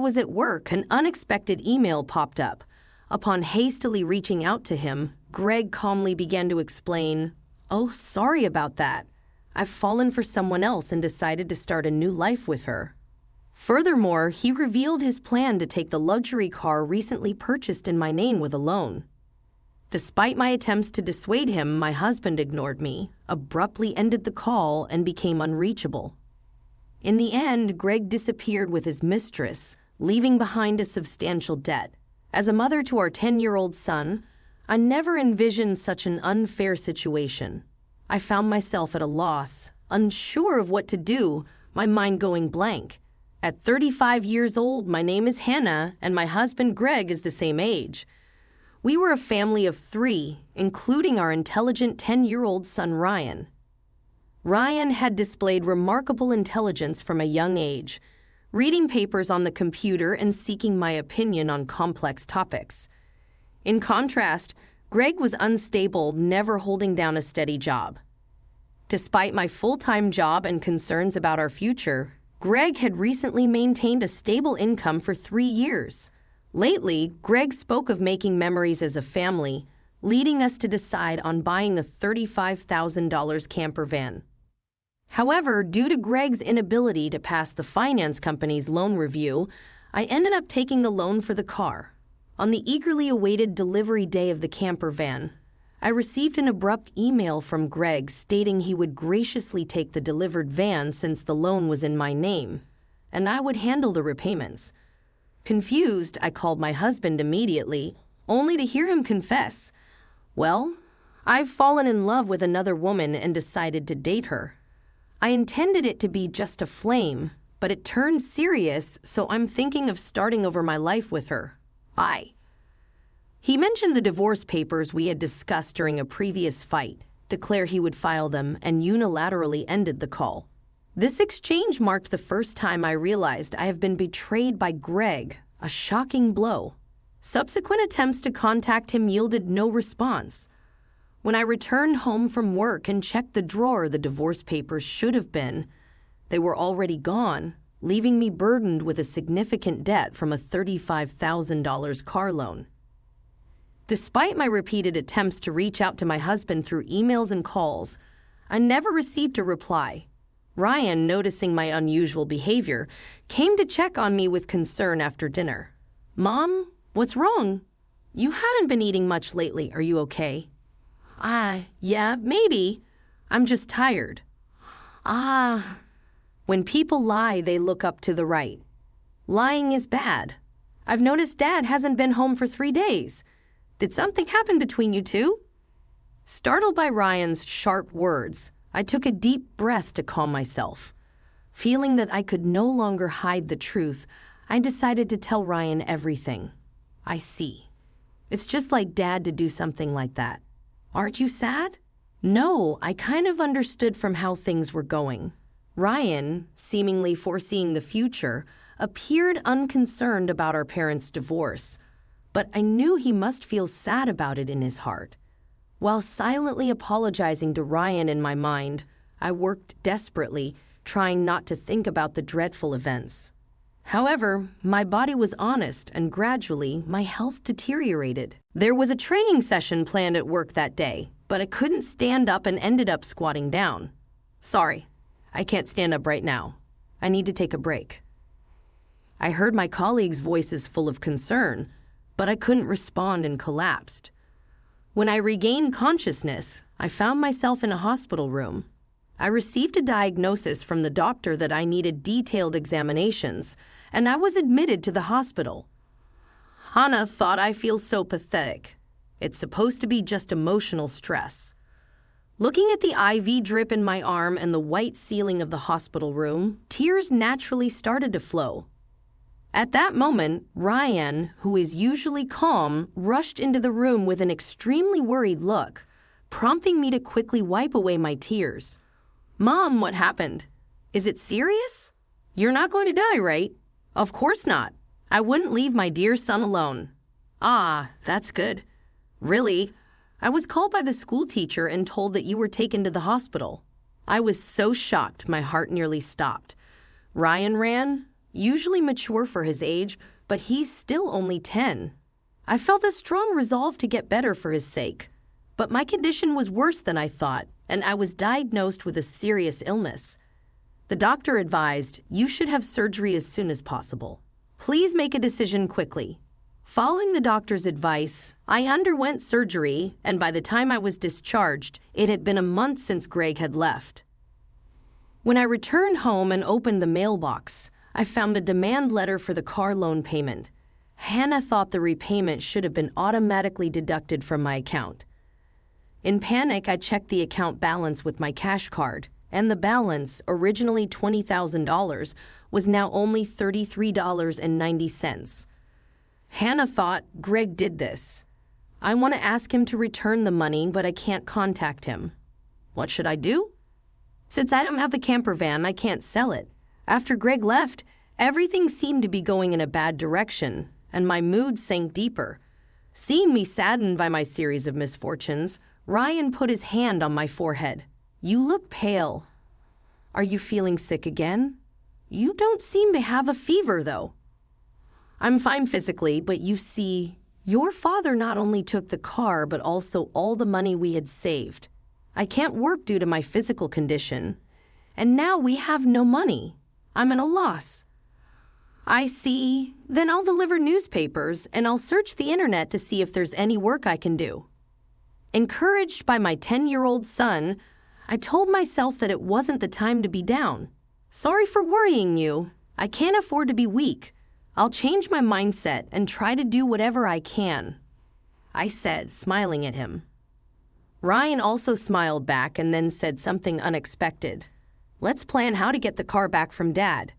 I was at work, an unexpected email popped up. Upon hastily reaching out to him, Greg calmly began to explain, "Oh, sorry about that. I've fallen for someone else and decided to start a new life with her." Furthermore, he revealed his plan to take the luxury car recently purchased in my name with a loan. Despite my attempts to dissuade him, my husband ignored me, abruptly ended the call, and became unreachable. In the end, Greg disappeared with his mistress, leaving behind a substantial debt. As a mother to our 10-year-old son, I never envisioned such an unfair situation. I found myself at a loss, unsure of what to do, my mind going blank. At 35 years old, my name is Hannah, and my husband Greg is the same age. We were a family of 3, including our intelligent 10-year-old son Ryan. Ryan had displayed remarkable intelligence from a young age, reading papers on the computer and seeking my opinion on complex topics. In contrast, Greg was unstable, never holding down a steady job. Despite my full-time job and concerns about our future, Greg had recently maintained a stable income for 3 years. Lately, Greg spoke of making memories as a family, leading us to decide on buying the $35,000 camper van. However, due to Greg's inability to pass the finance company's loan review, I ended up taking the loan for the car. On the eagerly awaited delivery day of the camper van, I received an abrupt email from Greg stating he would graciously take the delivered van since the loan was in my name, and I would handle the repayments. Confused, I called my husband immediately, only to hear him confess, "Well, I've fallen in love with another woman and decided to date her. I intended it to be just a flame, but it turned serious, so I'm thinking of starting over my life with her. Bye." He mentioned the divorce papers we had discussed during a previous fight, declared he would file them, and unilaterally ended the call. This exchange marked the first time I realized I have been betrayed by Greg, a shocking blow. Subsequent attempts to contact him yielded no response. When I returned home from work and checked the drawer the divorce papers should have been, they were already gone, leaving me burdened with a significant debt from a $35,000 car loan. Despite my repeated attempts to reach out to my husband through emails and calls, I never received a reply. Ryan, noticing my unusual behavior, came to check on me with concern after dinner. "Mom, what's wrong? You hadn't been eating much lately. Are you okay?" Yeah, maybe. I'm just tired." When people lie, they look up to the right. Lying is bad. I've noticed Dad hasn't been home for 3 days. Did something happen between you two?" Startled by Ryan's sharp words, I took a deep breath to calm myself. Feeling that I could no longer hide the truth, I decided to tell Ryan everything. "I see. It's just like Dad to do something like that. Aren't you sad?" "No, I kind of understood from how things were going." Ryan, seemingly foreseeing the future, appeared unconcerned about our parents' divorce, but I knew he must feel sad about it in his heart. While silently apologizing to Ryan in my mind, I worked desperately, trying not to think about the dreadful events. However, my body was honest, and gradually, my health deteriorated. There was a training session planned at work that day, but I couldn't stand up and ended up squatting down. "Sorry, I can't stand up right now. I need to take a break." I heard my colleagues' voices full of concern, but I couldn't respond and collapsed. When I regained consciousness, I found myself in a hospital room. I received a diagnosis from the doctor that I needed detailed examinations, and I was admitted to the hospital. Hannah thought I feel so pathetic. It's supposed to be just emotional stress. Looking at the IV drip in my arm and the white ceiling of the hospital room, tears naturally started to flow. At that moment, Ryan, who is usually calm, rushed into the room with an extremely worried look, prompting me to quickly wipe away my tears. "Mom, what happened? Is it serious? You're not going to die, right?" "Of course not. I wouldn't leave my dear son alone." That's good." "Really? I was called by the school teacher and told that you were taken to the hospital." I was so shocked my heart nearly stopped. Ryan ran, usually mature for his age, but he's still only 10. I felt a strong resolve to get better for his sake. But my condition was worse than I thought, and I was diagnosed with a serious illness. The doctor advised, you should have surgery as soon as possible. Please make a decision quickly. Following the doctor's advice, I underwent surgery, and by the time I was discharged, it had been a month since Greg had left. When I returned home and opened the mailbox, I found a demand letter for the car loan payment. Hannah thought the repayment should have been automatically deducted from my account. In panic, I checked the account balance with my cash card, and the balance, originally $20,000, was now only $33.90. Hannah thought Greg did this. I want to ask him to return the money, but I can't contact him. What should I do? Since I don't have the camper van, I can't sell it. After Greg left, everything seemed to be going in a bad direction, and my mood sank deeper. Seeing me saddened by my series of misfortunes, Ryan put his hand on my forehead. You look pale. Are you feeling sick again? You don't seem to have a fever, though. I'm fine physically, but you see, your father not only took the car, but also all the money we had saved. I can't work due to my physical condition, and now we have no money. I'm at a loss. I see. Then I'll deliver newspapers, and I'll search the internet to see if there's any work I can do. Encouraged by my 10-year-old son, I told myself that it wasn't the time to be down. Sorry for worrying you. I can't afford to be weak. I'll change my mindset and try to do whatever I can, I said, smiling at him. Ryan also smiled back and then said something unexpected. Let's plan how to get the car back from Dad.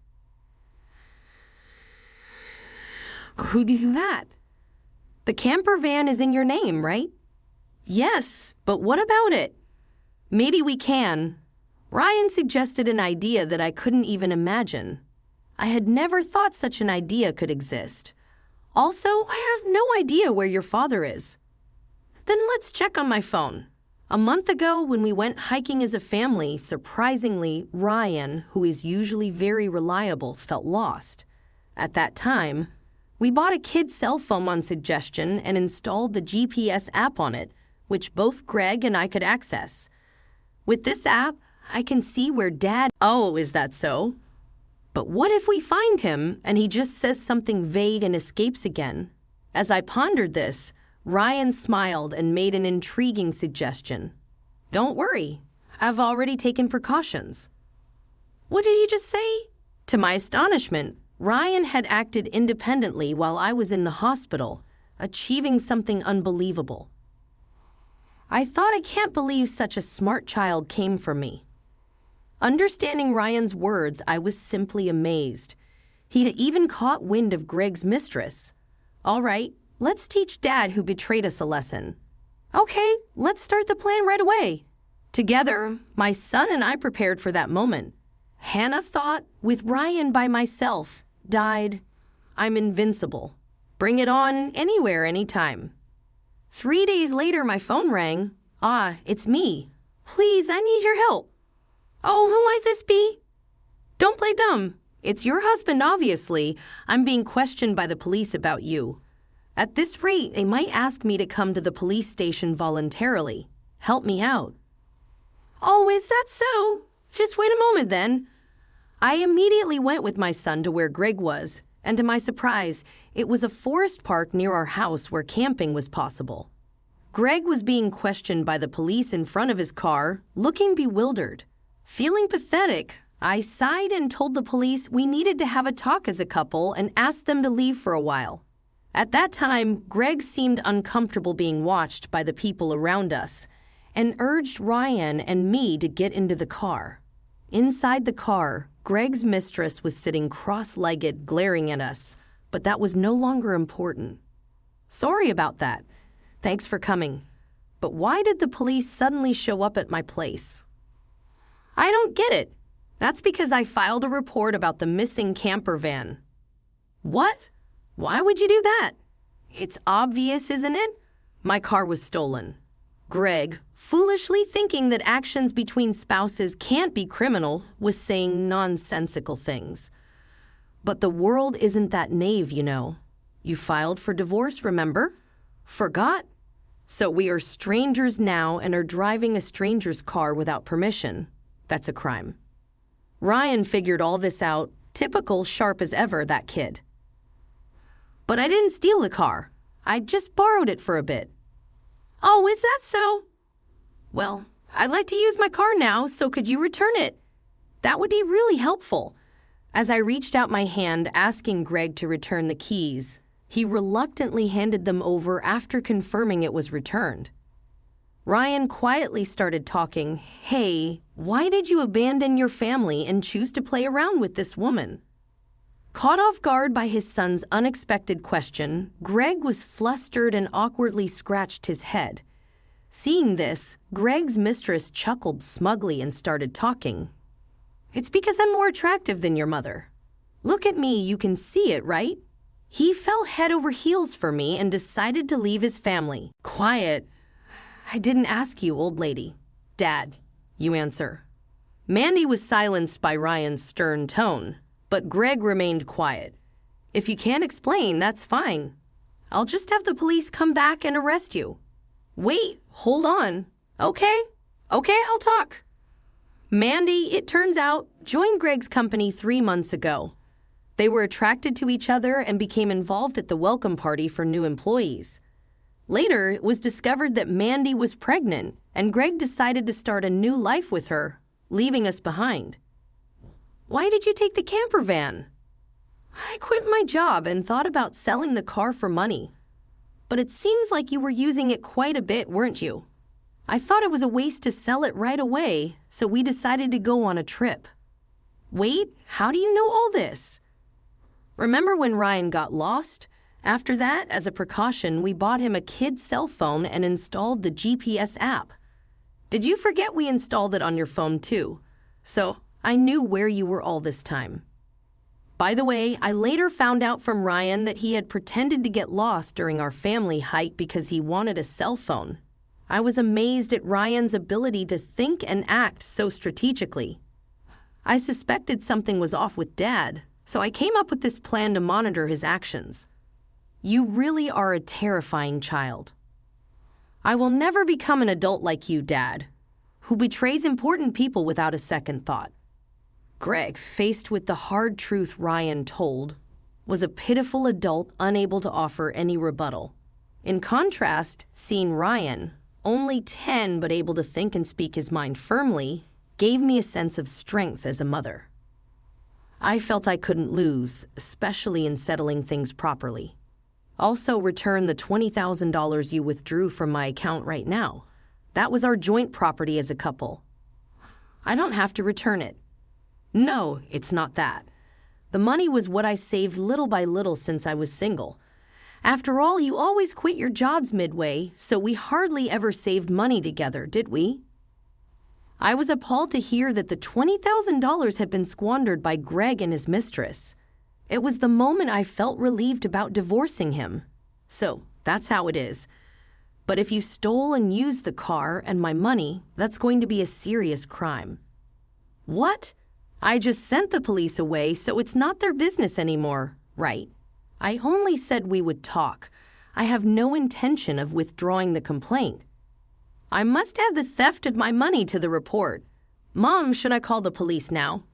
Who did that? The camper van is in your name, right? Yes, but what about it? Maybe we can. Ryan suggested an idea that I couldn't even imagine. I had never thought such an idea could exist. Also, I have no idea where your father is. Then let's check on my phone. A month ago, when we went hiking as a family, surprisingly, Ryan, who is usually very reliable, felt lost. At that time, we bought a kid's cell phone on suggestion and installed the GPS app on it, which both Greg and I could access. With this app, I can see where Dad... Oh, is that so? But what if we find him and he just says something vague and escapes again? As I pondered this, Ryan smiled and made an intriguing suggestion. Don't worry, I've already taken precautions. What did he just say? To my astonishment, Ryan had acted independently while I was in the hospital, achieving something unbelievable. I thought I can't believe such a smart child came from me. Understanding Ryan's words, I was simply amazed. He'd even caught wind of Greg's mistress. All right, let's teach Dad, who betrayed us, a lesson. Okay, let's start the plan right away. Together, my son and I prepared for that moment. Hannah thought, with Ryan by myself, died, I'm invincible. Bring it on anywhere, anytime. 3 days later, my phone rang. Ah, it's me. Please, I need your help. Oh, who might this be? Don't play dumb. It's your husband, obviously. I'm being questioned by the police about you. At this rate, they might ask me to come to the police station voluntarily. Help me out. Oh, is that so? Just wait a moment then. I immediately went with my son to where Greg was, and to my surprise, it was a forest park near our house where camping was possible. Greg was being questioned by the police in front of his car, looking bewildered. Feeling pathetic, I sighed and told the police we needed to have a talk as a couple and asked them to leave for a while. At that time, Greg seemed uncomfortable being watched by the people around us and urged Ryan and me to get into the car. Inside the car, Greg's mistress was sitting cross-legged, glaring at us, but that was no longer important. Sorry about that. Thanks for coming. But why did the police suddenly show up at my place? I don't get it. That's because I filed a report about the missing camper van. What? Why would you do that? It's obvious, isn't it? My car was stolen. Greg, foolishly thinking that actions between spouses can't be criminal, was saying nonsensical things. But the world isn't that naive, you know. You filed for divorce, remember? Forgot? So we are strangers now and are driving a stranger's car without permission. That's a crime. Ryan figured all this out, typical, sharp as ever, that kid. But I didn't steal the car. I just borrowed it for a bit. Oh, is that so? Well, I'd like to use my car now, so could you return it? That would be really helpful. As I reached out my hand asking Greg to return the keys, he reluctantly handed them over after confirming it was returned. Ryan quietly started talking. Hey, why did you abandon your family and choose to play around with this woman? Caught off guard by his son's unexpected question, Greg was flustered and awkwardly scratched his head. Seeing this, Greg's mistress chuckled smugly and started talking. It's because I'm more attractive than your mother. Look at me, you can see it, right? He fell head over heels for me and decided to leave his family. Quiet. I didn't ask you, old lady. Dad, you answer. Mandy was silenced by Ryan's stern tone, but Greg remained quiet. If you can't explain, that's fine. I'll just have the police come back and arrest you. Wait, hold on. Okay, I'll talk. Mandy, it turns out, joined Greg's company 3 months ago. They were attracted to each other and became involved at the welcome party for new employees. Later, it was discovered that Mandy was pregnant, and Greg decided to start a new life with her, leaving us behind. Why did you take the camper van? I quit my job and thought about selling the car for money. But it seems like you were using it quite a bit, weren't you? I thought it was a waste to sell it right away, so we decided to go on a trip. Wait, how do you know all this? Remember when Ryan got lost? After that, as a precaution, we bought him a kid's cell phone and installed the GPS app. Did you forget we installed it on your phone too? So I knew where you were all this time. By the way, I later found out from Ryan that he had pretended to get lost during our family hike because he wanted a cell phone. I was amazed at Ryan's ability to think and act so strategically. I suspected something was off with Dad, so I came up with this plan to monitor his actions. You really are a terrifying child. I will never become an adult like you, Dad, who betrays important people without a second thought. Greg, faced with the hard truth Ryan told, was a pitiful adult unable to offer any rebuttal. In contrast, seeing Ryan, only 10 but able to think and speak his mind firmly, gave me a sense of strength as a mother. I felt I couldn't lose, especially in settling things properly. Also, return the $20,000 you withdrew from my account right now. That was our joint property as a couple. I don't have to return it. No, it's not that. The money was what I saved little by little since I was single. After all, you always quit your jobs midway, so we hardly ever saved money together, did we? I was appalled to hear that the $20,000 had been squandered by Greg and his mistress. It was the moment I felt relieved about divorcing him. So, that's how it is. But if you stole and used the car and my money, that's going to be a serious crime. What? I just sent the police away, so it's not their business anymore, right? I only said we would talk. I have no intention of withdrawing the complaint. I must add the theft of my money to the report. Mom, should I call the police now?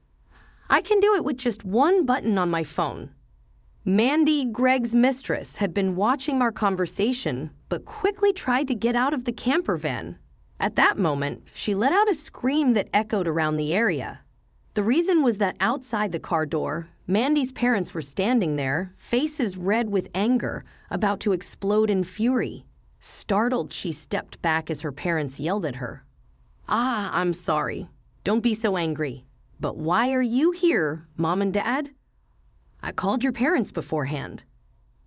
I can do it with just one button on my phone. Mandy, Greg's mistress, had been watching our conversation, but quickly tried to get out of the camper van. At that moment, she let out a scream that echoed around the area. The reason was that outside the car door, Mandy's parents were standing there, faces red with anger, about to explode in fury. Startled, she stepped back as her parents yelled at her. I'm sorry. Don't be so angry. But why are you here, Mom and Dad? I called your parents beforehand.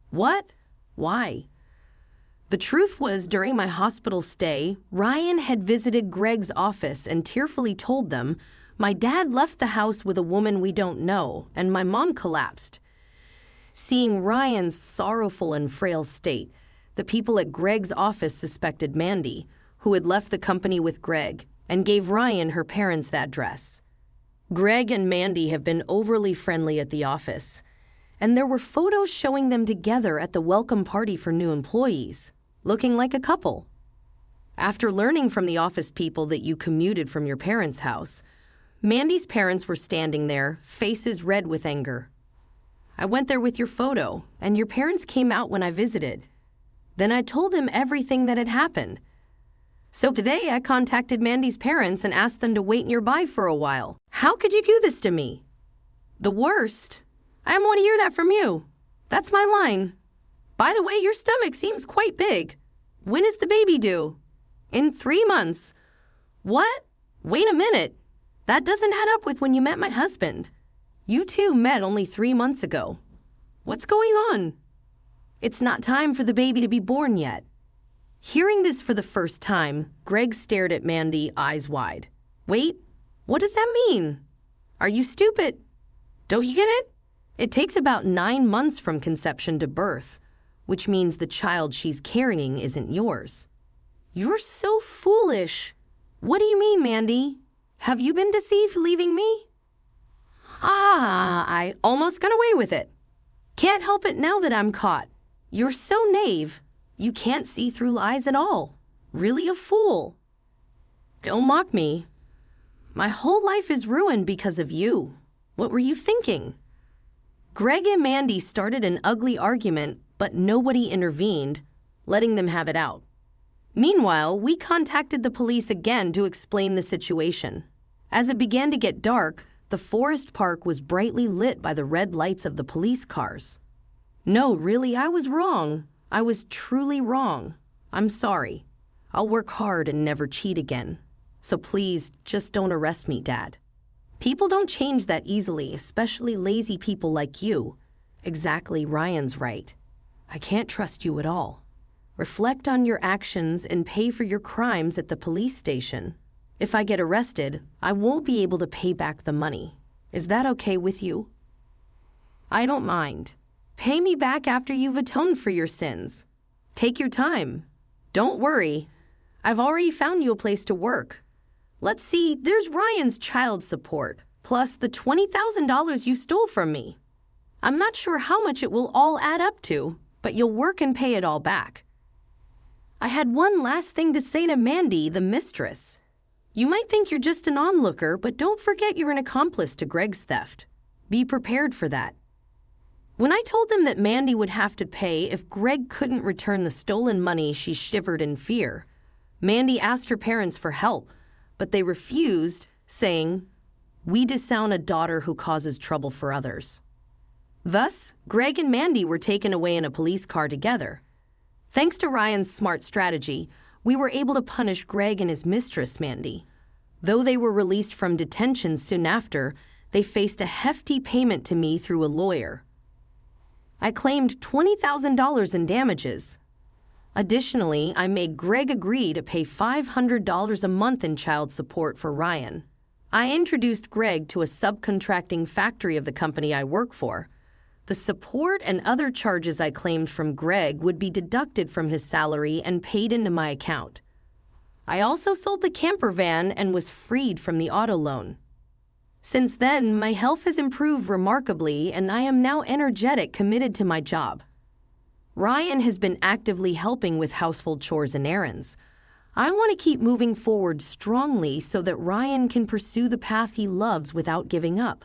What? Why? The truth was, during my hospital stay, Ryan had visited Greg's office and tearfully told them, my dad left the house with a woman we don't know, and my mom collapsed. Seeing Ryan's sorrowful and frail state, the people at Greg's office suspected Mandy, who had left the company with Greg, and gave Ryan her parents' address. Greg and Mandy have been overly friendly at the office. and there were photos showing them together at the welcome party for new employees, looking like a couple. After learning from the office people that you commuted from your parents' house, Mandy's parents were standing there, faces red with anger. I went there with your photo, and your parents came out when I visited. Then I told them everything that had happened. So today I contacted Mandy's parents and asked them to wait nearby for a while. How could you do this to me? The worst? I want to hear that from you. That's my line. By the way, your stomach seems quite big. When is the baby due? In 3 months. What? Wait a minute. That doesn't add up with when you met my husband. You two met only 3 months ago. What's going on? It's not time for the baby to be born yet. Hearing this for the first time, Greg stared at Mandy, eyes wide. Wait, what does that mean? Are you stupid? Don't you get it? It takes about 9 months from conception to birth, which means the child she's carrying isn't yours. You're so foolish. What do you mean, Mandy? Have you been deceived leaving me? I almost got away with it. Can't help it now that I'm caught. You're so naive. You can't see through lies at all. Really a fool. Don't mock me. My whole life is ruined because of you. What were you thinking? Greg and Mandy started an ugly argument, but nobody intervened, letting them have it out. Meanwhile, we contacted the police again to explain the situation. As it began to get dark, the forest park was brightly lit by the red lights of the police cars. No, really, I was wrong. I was truly wrong. I'm sorry. I'll work hard and never cheat again. So please, just don't arrest me, Dad. People don't change that easily, especially lazy people like you. Exactly, Ryan's right. I can't trust you at all. Reflect on your actions and pay for your crimes at the police station. If I get arrested, I won't be able to pay back the money. Is that okay with you? I don't mind. Pay me back after you've atoned for your sins. Take your time. Don't worry. I've already found you a place to work. Let's see, there's Ryan's child support, plus the $20,000 you stole from me. I'm not sure how much it will all add up to, but you'll work and pay it all back. I had one last thing to say to Mandy, the mistress. You might think you're just an onlooker, but don't forget you're an accomplice to Greg's theft. Be prepared for that. When I told them that Mandy would have to pay if Greg couldn't return the stolen money, she shivered in fear. Mandy asked her parents for help, but they refused, saying, "We disown a daughter who causes trouble for others." Thus, Greg and Mandy were taken away in a police car together. Thanks to Ryan's smart strategy, we were able to punish Greg and his mistress, Mandy. Though they were released from detention soon after, they faced a hefty payment to me through a lawyer. I claimed $20,000 in damages. Additionally, I made Greg agree to pay $500 a month in child support for Ryan. I introduced Greg to a subcontracting factory of the company I work for. The support and other charges I claimed from Greg would be deducted from his salary and paid into my account. I also sold the camper van and was freed from the auto loan. Since then, my health has improved remarkably, and I am now energetic, committed to my job. Ryan has been actively helping with household chores and errands. I want to keep moving forward strongly so that Ryan can pursue the path he loves without giving up.